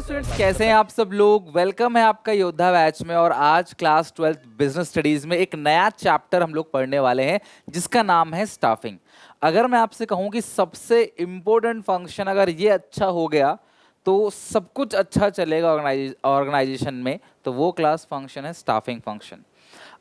Students, कैसे हैं आप सब लोग। वेलकम है आपका योद्धा बैच में। और आज क्लास 12th बिजनेस स्टडीज में एक नया चैप्टर हम लोग पढ़ने वाले हैं जिसका नाम है स्टाफिंग। अगर मैं आपसे कहूं कि सबसे इंपॉर्टेंट फंक्शन अगर ये अच्छा हो गया तो सब कुछ अच्छा चलेगा ऑर्गेनाइजेशन में, तो वो क्लास फंक्शन है स्टाफिंग फंक्शन।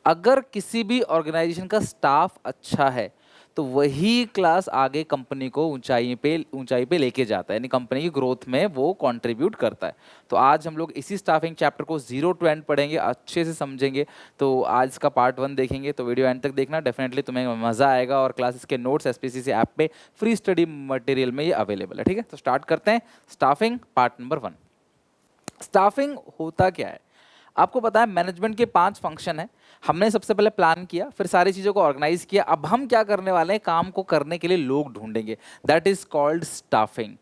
अगर किसी भी ऑर्गेनाइजेशन का स्टाफ अच्छा है तो वही क्लास आगे कंपनी को ऊंचाई पे लेके जाता है, यानी कंपनी की ग्रोथ में वो कंट्रीब्यूट करता है। तो आज हम लोग इसी स्टाफिंग चैप्टर को 0 to end पढ़ेंगे, अच्छे से समझेंगे। तो आज इसका पार्ट 1 देखेंगे, तो वीडियो एंड तक देखना, डेफिनेटली तुम्हें मज़ा आएगा। और क्लासेस के नोट्स एसपीसीसी ऐप पे फ्री स्टडी मटेरियल में ये अवेलेबल है। ठीक है, तो स्टार्ट करते हैं। Staffing part number 1। स्टाफिंग होता क्या है? आपको पता है मैनेजमेंट के 5 फंक्शन है। हमने सबसे पहले प्लान किया, फिर सारी चीज़ों को ऑर्गेनाइज किया। अब हम क्या करने वाले हैं, काम को करने के लिए लोग ढूंढेंगे। That is called staffing.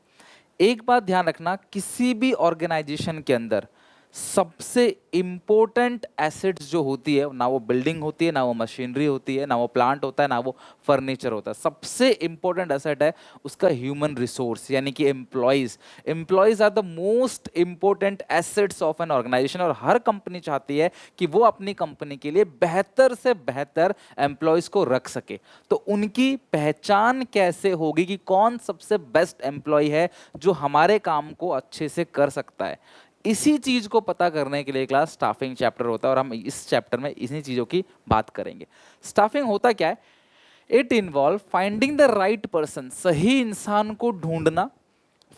एक बात ध्यान रखना, किसी भी ऑर्गेनाइजेशन के अंदर सबसे इंपॉर्टेंट एसेट्स जो होती है, ना वो बिल्डिंग होती है, ना वो मशीनरी होती है, ना वो प्लांट होता है, ना वो फर्नीचर होता है। सबसे इंपॉर्टेंट एसेट है उसका ह्यूमन रिसोर्स, यानी कि employees. Employees are the most important assets of an organization. और हर कंपनी चाहती है कि वो अपनी कंपनी के लिए बेहतर से बेहतर एम्प्लॉयज को रख सके। तो उनकी पहचान कैसे होगी कि कौन सबसे बेस्ट एम्प्लॉय है जो हमारे काम को अच्छे से कर सकता है, इसी चीज को पता करने के लिए क्लास स्टाफिंग चैप्टर होता है। और हम इस चैप्टर में इन्हीं चीजों की बात करेंगे। स्टाफिंग होता क्या है? It involve finding the right person, सही इंसान को ढूंढना,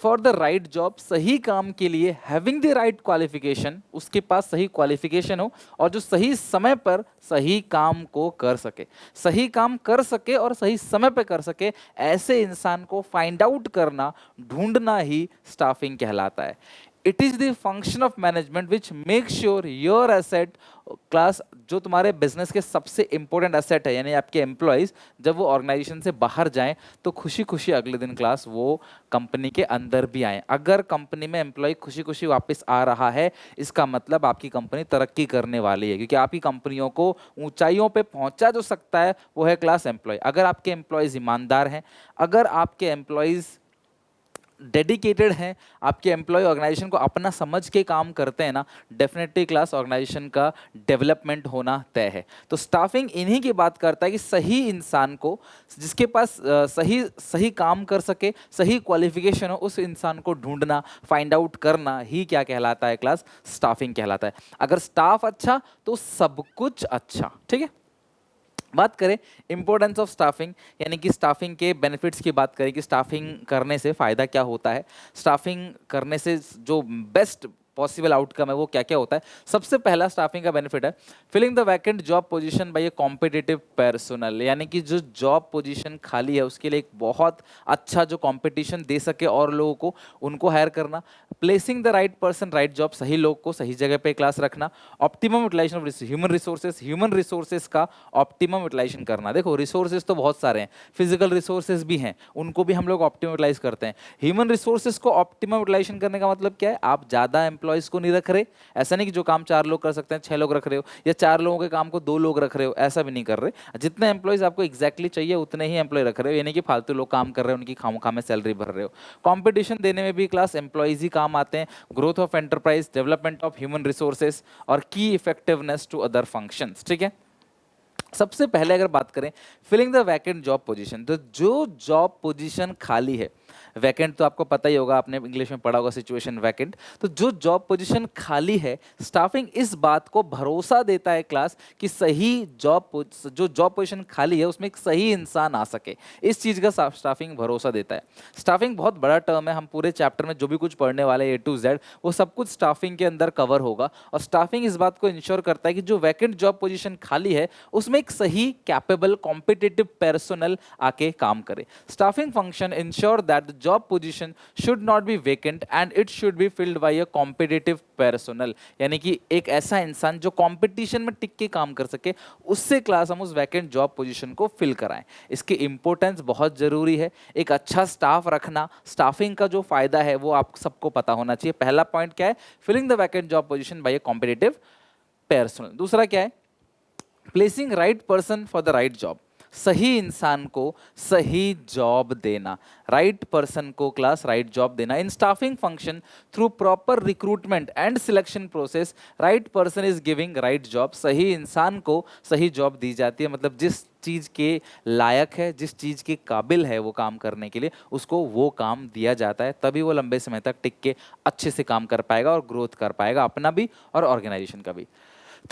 फॉर द राइट जॉब, सही काम के लिए, हैविंग द राइट क्वालिफिकेशन, उसके पास सही क्वालिफिकेशन हो और जो सही समय पर सही काम को कर सके। सही काम कर सके और सही समय पर कर सके, ऐसे इंसान को फाइंड आउट करना, ढूंढना ही स्टाफिंग कहलाता है। It is the function of management which make sure your asset class, जो तुम्हारे बिजनेस के सबसे इंपॉर्टेंट एसेट है, यानी आपके एम्प्लॉयज, जब वो ऑर्गेनाइजेशन से बाहर जाएं तो खुशी खुशी अगले दिन क्लास वो कंपनी के अंदर भी आए। अगर कंपनी में एम्प्लॉय खुशी खुशी वापस आ रहा है, इसका मतलब आपकी कंपनी तरक्की करने वाली है, क्योंकि आपकी कंपनियों को ऊंचाइयों पे पहुंचा जो सकता है वो है क्लास एम्प्लॉय। अगर आपके एम्प्लॉयज ईमानदार हैं, अगर आपके एम्प्लॉयज डेडिकेटेड हैं, आपके एम्प्लॉय ऑर्गेनाइजेशन को अपना समझ के काम करते हैं ना, डेफिनेटली क्लास ऑर्गेनाइजेशन का डेवलपमेंट होना तय है। तो स्टाफिंग इन्हीं की बात करता है कि सही इंसान को, जिसके पास सही सही काम कर सके, सही क्वालिफिकेशन हो, उस इंसान को ढूंढना, फाइंड आउट करना ही क्या कहलाता है क्लास? स्टाफिंग कहलाता है। अगर स्टाफ अच्छा तो सब कुछ अच्छा। ठीक है, बात करें इंपॉर्टेंस ऑफ स्टाफिंग, यानी कि स्टाफिंग के बेनिफिट्स की बात करें कि स्टाफिंग करने से फ़ायदा क्या होता है, स्टाफिंग करने से जो बेस्ट पॉसिबल आउटकम है वो क्या क्या होता है। सबसे पहला स्टाफिंग का बेनिफिट है filling the vacant job position by a competitive personnel, यानी कि जो जॉब पोजीशन खाली है उसके लिए एक बहुत अच्छा जो कंपटीशन दे सके और लोगों को, उनको हायर करना। Placing the right person right job, सही लोग को सही जगह पे क्लास रखना। Optimum utilization of human resources, human resources का ऑप्टिमम यूटिलाइजेशन करना। देखो रिसोर्सेज तो बहुत सारे हैं, फिजिकल रिसोर्सेज भी हैं, उनको भी हम लोग ऑप्टिमम यूटिलाइज करते हैं। ह्यूमन रिसोर्सेज को ऑप्टिमम यूटिलाइजेशन करने का मतलब क्या है? आप ज़्यादा एम्प्लॉयज़ को नहीं रख रहे, ऐसा नहीं कि जो काम 4 लोग कर सकते हैं 6 लोग रख रहे हो, या 4 लोगों के काम को 2 लोग रख रहे हो, ऐसा भी नहीं कर रहे। जितने एम्प्लॉयज़ आपको एग्जैक्टली चाहिए उतने ही एम्प्लॉय रख रहे हो, यानी कि फालतू लोग काम कर रहे हो, उनकी खामोखा में सैलरी भर रहे हो। कॉम्पिटिशन देने में भी क्लास एम्प्लॉयज़ ही काम आते हैं। Growth of enterprise, development of human resources और की इफेक्टिवनेस टू अदर फंक्शंस। ठीक है, सबसे पहले अगर बात करें filling the vacant job position, तो जो जॉब पोजीशन खाली है, वैकेंट तो आपको पता ही होगा, आपने इंग्लिश में पढ़ा होगा सिचुएशन वैकेंट, तो जो जॉब पोजीशन खाली है, स्टाफिंग इस बात को भरोसा देता है क्लास कि सही जो जॉब पोजीशन खाली है उसमें एक सही इंसान आ सके, इस चीज़ का स्टाफिंग भरोसा देता है। स्टाफिंग बहुत बड़ा टर्म है, हम पूरे चैप्टर में जो भी कुछ पढ़ने वाले A to Z वो सब कुछ स्टाफिंग के अंदर कवर होगा। और स्टाफिंग इस बात को इंश्योर करता है कि जो वैकेंट जॉब पोजीशन खाली है उसमें एक सही कैपेबल कॉम्पिटिटिव पर्सनल आके काम करे। Staffing function ensure that the job position should not be vacant and it should be filled by a competitive personnel, यानी कि एक ऐसा इंसान जो कंपटीशन में टिक के काम कर सके, उससे क्लास हम उस वैकेंट जॉब पोजीशन को फिल कराएं। इसकी इंपॉर्टेंस बहुत जरूरी है। एक अच्छा स्टाफ रखना, स्टाफिंग का जो फायदा है वो आप सबको पता होना चाहिए। पहला पॉइंट क्या है? Filling the vacant job position by a competitive personal. दूसरा क्या है? Placing right person for the right job. सही इंसान को सही जॉब देना, राइट पर्सन को क्लास राइट जॉब देना। In staffing function through proper recruitment and selection process right person is giving right job. सही इंसान को सही जॉब दी जाती है, मतलब जिस चीज़ के लायक है, जिस चीज़ के काबिल है वो काम करने के लिए, उसको वो काम दिया जाता है, तभी वो लंबे समय तक टिक के अच्छे से काम कर पाएगा और ग्रोथ कर पाएगा, अपना भी और ऑर्गेनाइजेशन का भी।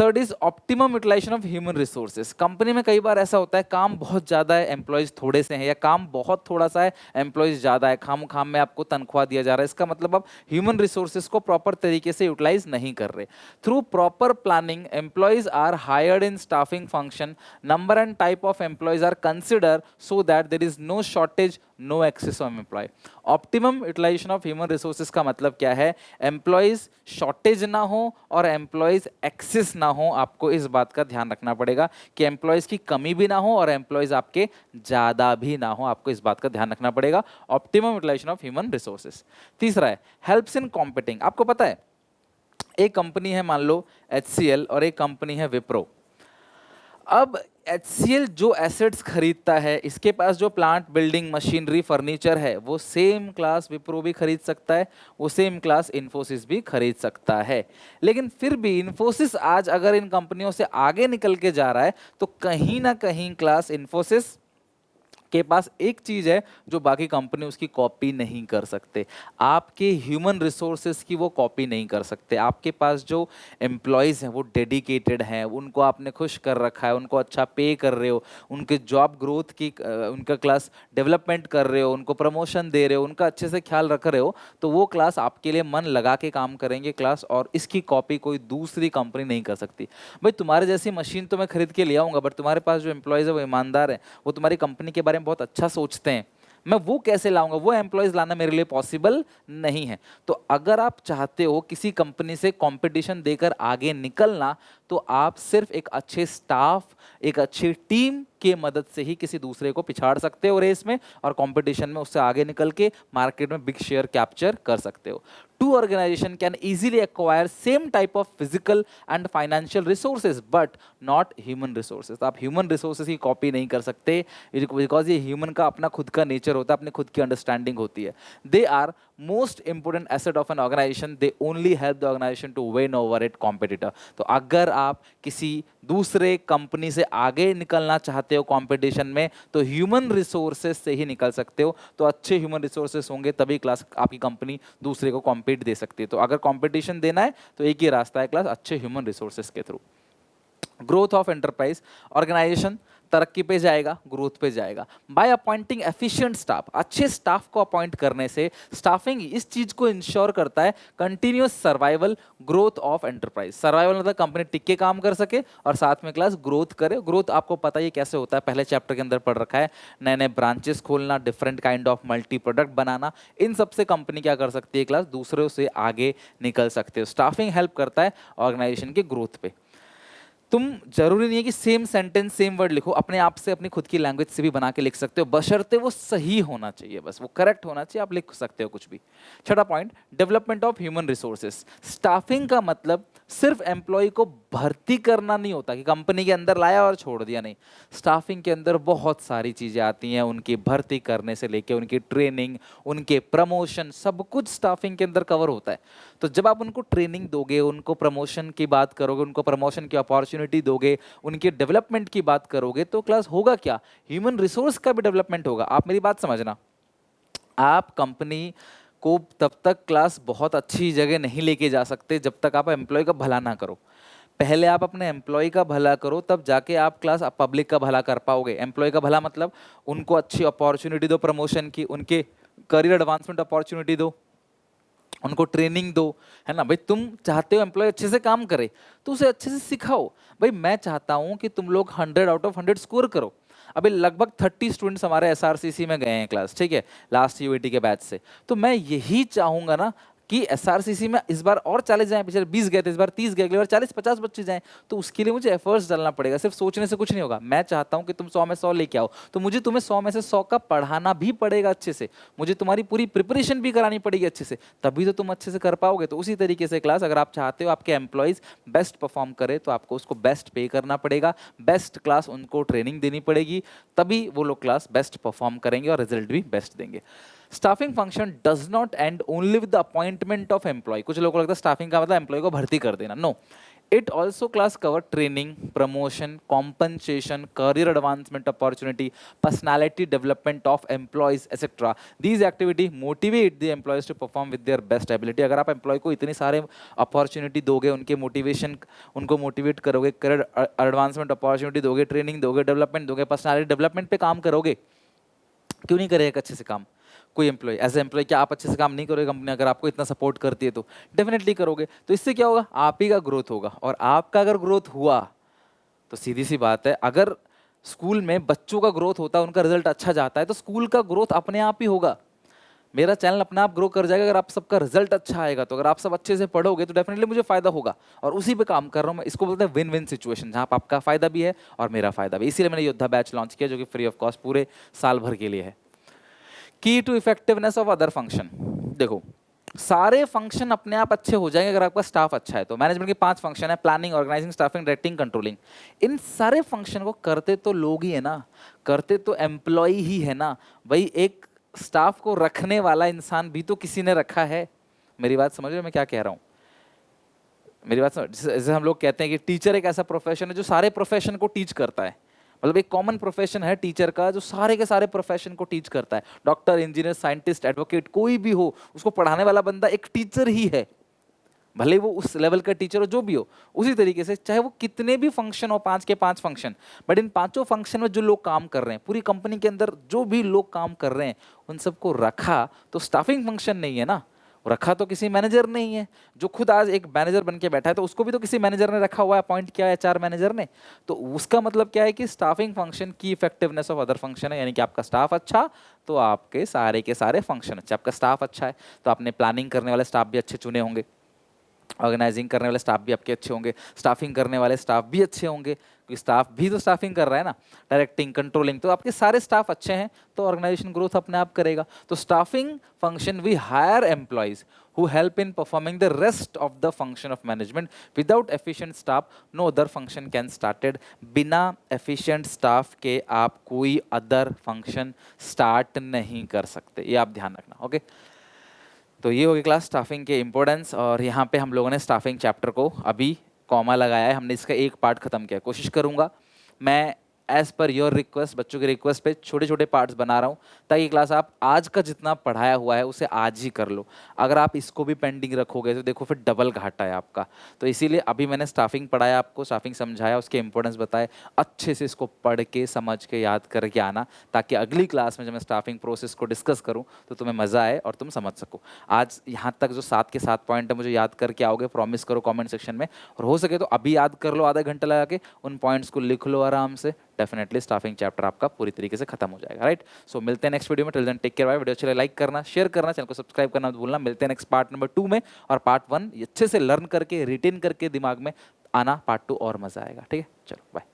Third is optimum utilization of human resources. Company में कई बार ऐसा होता है काम बहुत ज़्यादा है, एम्प्लॉयज़ थोड़े से हैं, या काम बहुत थोड़ा सा है, एम्प्लॉयज़ ज़्यादा है, खाम खाम में आपको तनख्वाह दिया जा रहा है। इसका मतलब आप ह्यूमन रिसोर्सेज को प्रॉपर तरीके से यूटिलाइज नहीं कर रहे। Through proper planning employees are hired in staffing function, number and type of employees are consider so that there is no shortage, no excess of employ. Optimum utilization of human resources का मतलब क्या है? Employees shortage ना हो और employees access ना हो। आपको इस बात का ध्यान रखना पड़ेगा कि एम्प्लॉयज की कमी भी ना हो और एम्प्लॉयज आपके ज्यादा भी ना हो, आपको इस बात का ध्यान रखना पड़ेगा। Optimum utilization of human resources. तीसरा है हेल्प्स इन कॉम्पिटिंग। आपको पता है एक कंपनी है मान लो HCL और एक कंपनी है विप्रो। अब HCL जो एसेट्स खरीदता है, इसके पास जो प्लांट बिल्डिंग मशीनरी फर्नीचर है, वो सेम क्लास विप्रो भी खरीद सकता है, वो सेम क्लास इन्फोसिस भी खरीद सकता है। लेकिन फिर भी इन्फोसिस आज अगर इन कंपनियों से आगे निकल के जा रहा है तो कहीं ना कहीं क्लास इन्फोसिस के पास एक चीज है जो बाकी कंपनी उसकी कॉपी नहीं कर सकते। आपके ह्यूमन रिसोर्सेज की वो कॉपी नहीं कर सकते। आपके पास जो एम्प्लॉयज हैं वो डेडिकेटेड हैं, उनको आपने खुश कर रखा है, उनको अच्छा पे कर रहे हो, उनके जॉब ग्रोथ की उनका क्लास डेवलपमेंट कर रहे हो, उनको प्रमोशन दे रहे हो, उनका अच्छे से ख्याल रख रहे हो, तो वो क्लास आपके लिए मन लगा के काम करेंगे क्लास, और इसकी कॉपी कोई दूसरी कंपनी नहीं कर सकती। भाई तुम्हारे जैसी मशीन तो मैं खरीद के ले आऊंगा, बट तुम्हारे पास जो एम्प्लॉयज है वो ईमानदार है, वो तुम्हारी कंपनी के बारे में बहुत अच्छा सोचते हैं, मैं वो कैसे लाऊंगा? वो एम्प्लॉयज लाना मेरे लिए पॉसिबल नहीं है। तो अगर आप चाहते हो किसी कंपनी से कंपटीशन देकर आगे निकलना, तो आप सिर्फ एक अच्छे स्टाफ, एक अच्छी टीम की मदद से ही किसी दूसरे को पिछाड़ सकते हो रेस में, और कंपटीशन में उससे आगे निकल के मार्केट में बिग शेयर कैप्चर कर सकते हो। Two organization can easily acquire same type of physical and financial resources but not human resources। आप human resources की कॉपी नहीं कर सकते बिकॉज ये human का अपना खुद का नेचर होता है, अपनी खुद की अंडरस्टैंडिंग होती है। They are most important asset of an organization, they only help the organization to win over its competitor। तो अगर आप किसी दूसरे कंपनी से आगे निकलना चाहते हो कंपटीशन में, तो ह्यूमन रिसोर्सेज से ही निकल सकते हो। तो अच्छे ह्यूमन रिसोर्सेज होंगे तभी क्लास आपकी कंपनी दूसरे को कॉम्पीट दे सकती है। तो अगर कंपटीशन देना है तो एक ही रास्ता है क्लास, अच्छे ह्यूमन रिसोर्सेज के थ्रू। ग्रोथ ऑफ एंटरप्राइज, ऑर्गेनाइजेशन तरक्की पे जाएगा, ग्रोथ पे जाएगा बाय अपॉइंटिंग एफिशिएंट स्टाफ। अच्छे स्टाफ को अपॉइंट करने से स्टाफिंग इस चीज को इंश्योर करता है continuous survival, growth of enterprise. Survival मतलब कंपनी टिक के काम कर सके और साथ में क्लास ग्रोथ करे। ग्रोथ आपको पता ही कैसे होता है, पहले चैप्टर के अंदर पढ़ रखा है, नए नए ब्रांचेस खोलना, different kind of multi product बनाना, इन सबसे कंपनी क्या कर सकती है क्लास, दूसरों से आगे निकल सकते हो। स्टाफिंग हेल्प करता है ऑर्गेनाइजेशन के ग्रोथ पे। तुम जरूरी नहीं है कि सेम सेंटेंस सेम वर्ड लिखो, अपने आप से अपनी खुद की लैंग्वेज से भी बना के लिख सकते हो, बशर्ते वो सही होना चाहिए, बस वो करेक्ट होना चाहिए, आप लिख सकते हो कुछ भी। छठा point, development of human resources. Staffing का मतलब सिर्फ एम्प्लॉय को भर्ती करना नहीं होता कि कंपनी के अंदर लाया और छोड़ दिया, नहीं। स्टाफिंग के अंदर बहुत सारी चीजें आती हैं, उनकी भर्ती करने से लेके उनकी ट्रेनिंग, उनके प्रमोशन, सब कुछ स्टाफिंग के अंदर कवर होता है। तो जब आप उनको ट्रेनिंग दोगे, उनको प्रमोशन की बात करोगे, उनको प्रमोशन की अपॉर्चुनिटी दोगे, उनके डेवलपमेंट की बात करोगे, तो क्लास होगा क्या, ह्यूमन रिसोर्स का भी डेवलपमेंट होगा। आप मेरी बात समझना, आप कंपनी को तब तक क्लास बहुत अच्छी जगह नहीं लेके जा सकते जब तक आप एम्प्लॉय का भला ना करो। पहले आप अपने एम्प्लॉय का भला करो, तब जाके आप क्लास पब्लिक का भला कर पाओगे। एम्प्लॉय का भला मतलब उनको अच्छी अपॉर्चुनिटी दो प्रमोशन की, उनके करियर एडवांसमेंट अपॉर्चुनिटी दो, उनको ट्रेनिंग दो, है ना। भाई तुम चाहते हो एम्प्लॉय अच्छे से काम करे तो उसे अच्छे से सिखाओ। भाई मैं चाहता हूं कि तुम लोग 100 आउट ऑफ 100 स्कोर करो। अभी लगभग 30 स्टूडेंट्स हमारे SRCC में गए हैं क्लास, ठीक है, लास्ट UAT के बैच से। तो मैं यही चाहूंगा ना कि एसआरसीसी में इस बार और 40 जाएं, पिछले 20 गए थे, इस बार 30 गए, अगली बार 40-50 बच्चे जाएं, तो उसके लिए मुझे एफर्ट्स डालना पड़ेगा। सिर्फ सोचने से कुछ नहीं होगा। मैं चाहता हूं कि तुम 100 में 100 लेके आओ, तो मुझे तुम्हें 100 में से 100 का पढ़ाना भी पड़ेगा अच्छे से, मुझे तुम्हारी पूरी प्रिपरेशन भी करानी पड़ेगी अच्छे से, तभी तो तुम अच्छे से कर पाओगे। तो उसी तरीके से क्लास, अगर आप चाहते हो आपके एम्प्लॉयज बेस्ट परफॉर्म करे, तो आपको उसको बेस्ट पे करना पड़ेगा, बेस्ट क्लास उनको ट्रेनिंग देनी पड़ेगी, तभी वो लोग क्लास बेस्ट परफॉर्म करेंगे और रिजल्ट भी बेस्ट देंगे। Staffing function does not end only with the appointment of employ. कुछ लोगों को लगता है स्टाफिंग का मतलब एम्प्लॉय को भर्ती कर देना। No, it also class cover training, promotion, compensation, career advancement opportunity, personality development of employees etcetera. These activity motivate the employees to perform with their best ability. अगर आप एम्प्लॉय को इतनी सारे अपॉर्चुनिटी दोगे, उनके मोटिवेशन, उनको मोटिवेट करोगे, career advancement opportunity दोगे, ट्रेनिंग दोगे, डेवलपमेंट दोगे, पर्सनैलिटी डेवलपमेंट पे काम करोगे, क्यों नहीं करेगा अच्छे से काम कोई एम्प्लॉय? एज ए एम्प्लॉय क्या आप अच्छे से काम नहीं करोगे? कंपनी अगर आपको इतना सपोर्ट करती है तो डेफिनेटली करोगे। तो इससे क्या होगा? आप ही का ग्रोथ होगा, और आपका अगर ग्रोथ हुआ तो सीधी सी बात है, अगर स्कूल में बच्चों का ग्रोथ होता है, उनका रिजल्ट अच्छा जाता है, तो स्कूल का ग्रोथ अपने आप ही होगा। मेरा चैनल अपने आप ग्रो कर जाएगा अगर आप सबका रिजल्ट अच्छा आएगा। तो अगर आप सब अच्छे से पढ़ोगे तो डेफिनेटली मुझे फायदा होगा, और उसी पे काम कर रहा हूँ मैं। इसको बोलते हैं विन विन सिचुएशन, जहाँ पर आपका फायदा भी है और मेरा फायदा भी। इसीलिए मैंने योद्धा बैच लॉन्च किया, जो कि फ्री ऑफ कॉस्ट पूरे साल भर के लिए है। Key to effectiveness of other function. देखो, सारे फंक्शन अपने आप अच्छे हो जाएंगे अगर आपका स्टाफ अच्छा है। तो मैनेजमेंट के 5 फंक्शन है: planning, organizing, staffing, directing, controlling. इन सारे फंक्शन को करते तो लोग ही है ना, करते तो एम्प्लॉय ही है ना भाई। एक स्टाफ को रखने वाला इंसान भी तो किसी ने रखा है। मेरी बात समझ रहे हो मैं क्या कह रहा हूँ? मेरी बात समझ, जैसे हम लोग कहते हैं कि टीचर एक ऐसा प्रोफेशन है जो सारे प्रोफेशन को टीच करता है। मतलब एक कॉमन प्रोफेशन है टीचर का, जो सारे के सारे प्रोफेशन को टीच करता है। डॉक्टर, इंजीनियर, साइंटिस्ट, एडवोकेट, कोई भी हो, उसको पढ़ाने वाला बंदा एक टीचर ही है, भले वो उस लेवल का टीचर हो जो भी हो। उसी तरीके से चाहे वो कितने भी फंक्शन हो, 5 के 5 फंक्शन, बट इन पांचों फंक्शन में जो लोग काम कर रहे हैं, पूरी कंपनी के अंदर जो भी लोग काम कर रहे हैं, उन सबको रखा तो स्टाफिंग फंक्शन नहीं है ना, रखा तो किसी मैनेजर नहीं है। जो खुद आज एक मैनेजर बन के बैठा है, तो उसको भी तो किसी मैनेजर ने रखा हुआ है, अपॉइंट किया है एचआर मैनेजर ने। तो उसका मतलब क्या है कि स्टाफिंग फंक्शन की इफेक्टिवनेस ऑफ अदर फंक्शन है, यानी कि आपका स्टाफ अच्छा तो आपके सारे के सारे फंक्शन अच्छे। आपका स्टाफ अच्छा है तो आपने प्लानिंग करने वाले स्टाफ भी अच्छे चुने होंगे, ऑर्गेनाइजिंग करने वाले स्टाफ भी आपके अच्छे होंगे, स्टाफिंग करने वाले स्टाफ भी अच्छे होंगे, क्योंकि स्टाफ भी तो स्टाफिंग कर रहा है ना, डायरेक्टिंग, कंट्रोलिंग, तो आपके सारे स्टाफ अच्छे हैं तो ऑर्गेनाइजेशन ग्रोथ अपने आप करेगा। तो staffing function, we hire employees who help in performing the rest of the function of management. Without efficient staff, no other function can started. बिना efficient staff के आप कोई other function start नहीं कर सकते, ये आप ध्यान रखना। ओके, तो ये होगी क्लास स्टाफिंग के इंपॉर्टेंस। और यहाँ पे हम लोगों ने स्टाफिंग चैप्टर को अभी कॉमा लगाया है, हमने इसका एक पार्ट खत्म किया। कोशिश करूँगा मैं एज पर योर रिक्वेस्ट, बच्चों के रिक्वेस्ट पे छोटे छोटे पार्ट्स बना रहा हूँ, ताकि क्लास आप आज का जितना पढ़ाया हुआ है उसे आज ही कर लो। अगर आप इसको भी पेंडिंग रखोगे तो देखो फिर डबल घाटा है आपका। तो इसीलिए अभी मैंने स्टाफिंग पढ़ाया, आपको स्टाफिंग समझाया, उसके इंपॉर्टेंस बताए, अच्छे से इसको पढ़ के समझ के याद करके आना, ताकि अगली क्लास में जब मैं स्टाफिंग प्रोसेस को डिस्कस करूँ तो तुम्हें मज़ा आए और तुम समझ सको। आज यहाँ तक जो 7 के 7 पॉइंट है मुझे याद करके आओगे, प्रॉमिस करो कॉमेंट सेक्शन में, और हो सके तो अभी याद कर लो, आधा घंटा लगा के उन पॉइंट्स को लिख लो आराम से। डेफिनेटली स्टाफिंग चैप्टर आपका पूरी तरीके से खत्म हो जाएगा। राइट, सो मिलते हैं नेक्स्ट वीडियो में। Till then take care bye. Video अच्छे लाइक करना, शेयर करना, चैनल को सब्सक्राइब करना मत भूलना। मिलते हैं नेक्स्ट पार्ट नंबर 2 में, और पार्ट 1 अच्छे से लर्न करके, रिटेन करके दिमाग में आना, पार्ट 2 और मजा आएगा। ठीक है, चलो बाय।